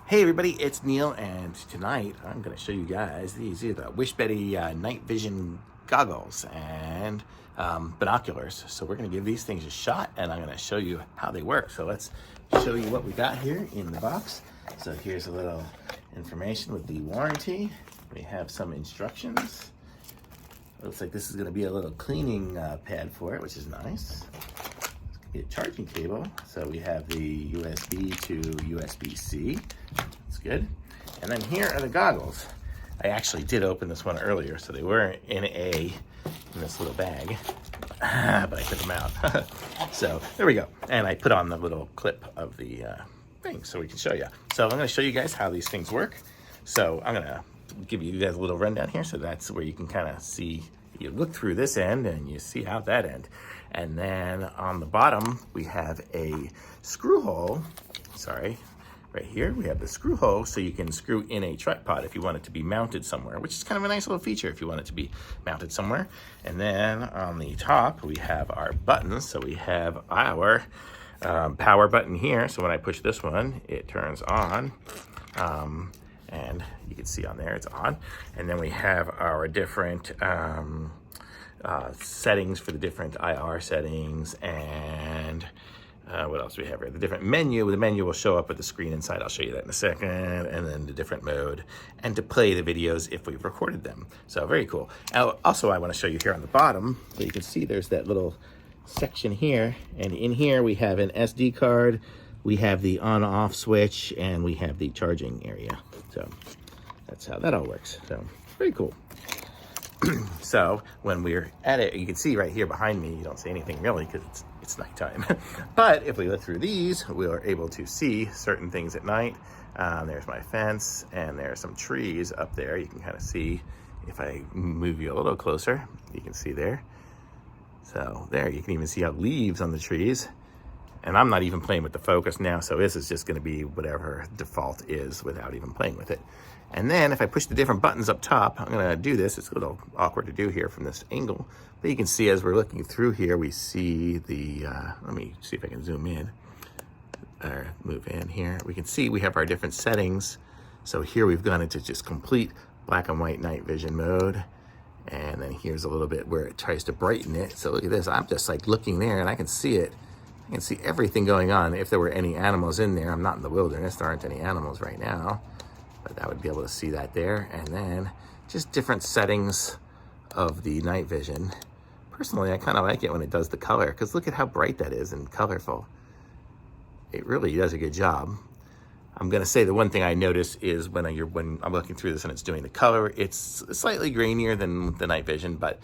Hey everybody, it's Neil, and tonight I'm going to show you guys these are the WISHBETY night vision goggles and binoculars. So we're going to give these things a shot, and I'm going to show you how they work. So let's show you what we got here in the box. So here's a little information with the warranty. We have some instructions. Looks like this is going to be a little cleaning pad for it, which is nice. A charging cable, so we have the USB to USB-C. That's good. And then here are the goggles. I actually did open this one earlier, so they were in this little bag, but I took them out. So there we go. And I put on the little clip of the thing so we can show you. So I'm going to show you guys how these things work. So I'm going to give you guys a little rundown here, so that's where you can kind of see. You look through this end and you see out that end. And then on the bottom, we have a screw hole. Sorry, right here, we have the screw hole so you can screw in a tripod if you want it to be mounted somewhere, which is kind of a nice little feature if you want it to be mounted somewhere. And then on the top, we have our buttons. So we have our power button here. So when I push this one, it turns on. And you can see on there it's on. And then we have our different settings for the different IR settings, and what else do we have here? The different menu. The menu will show up with the screen inside. I'll show you that in a second. And then the different mode, and to play the videos if we've recorded them. So very cool. Also, I want to show you here on the bottom, so you can see there's that little section here, and in here we have an SD card. We have the on-off switch, and we have the charging area. So that's how that all works. So pretty cool. So when we're at it, you can see right here behind me, you don't see anything really because it's nighttime. But if we look through these, we are able to see certain things at night. There's my fence, and there's some trees up there. You can kind of see, if I move you a little closer, you can see there. So there, you can even see out leaves on the trees. And I'm not even playing with the focus now, so this is just going to be whatever default is without even playing with it. And then if I push the different buttons up top, I'm going to do this. It's a little awkward to do here from this angle, but you can see as we're looking through here, we see the, let me see if I can zoom in or move in here. We can see we have our different settings. So here we've gone into just complete black and white night vision mode. And then here's a little bit where it tries to brighten it. So look at this. I'm just like looking there and I can see it. I can see everything going on. If there were any animals in there, I'm not in the wilderness, there aren't any animals right now, but I would be able to see that there. And then just different settings of the night vision. Personally, I kind of like it when it does the color, because look at how bright that is and colorful. It really does a good job. I'm gonna say the one thing I notice is when I'm looking through this and it's doing the color, it's slightly grainier than the night vision, but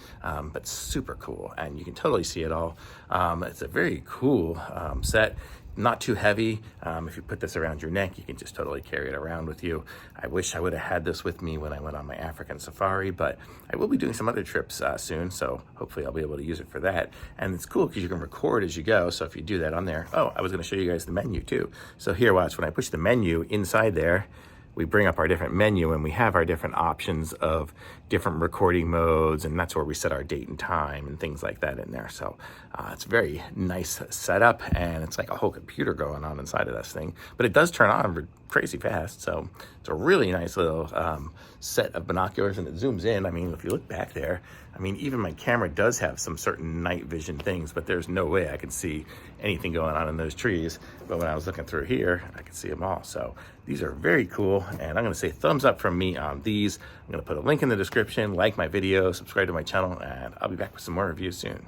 super cool, and you can totally see it all. It's a very cool set. Not too heavy. If you put this around your neck, you can just totally carry it around with you. I wish I would have had this with me when I went on my African safari, but I will be doing some other trips soon, so hopefully I'll be able to use it for that. And it's cool because you can record as you go, so if you do that on there. Oh, I was going to show you guys the menu too. So here, watch, when I push the menu inside there, we bring up our different menu, and we have our different options of different recording modes, and that's where we set our date and time and things like that in there. So it's a very nice setup, and it's like a whole computer going on inside of this thing, but it does turn on crazy fast. So it's a really nice little set of binoculars, and it zooms in. I mean, if you look back there, I mean, even my camera does have some certain night vision things, but there's no way I could see anything going on in those trees. But when I was looking through here, I could see them all. So these are very cool, and I'm gonna say thumbs up from me on these. I'm gonna put a link in the description, like my video, subscribe to my channel, and I'll be back with some more reviews soon.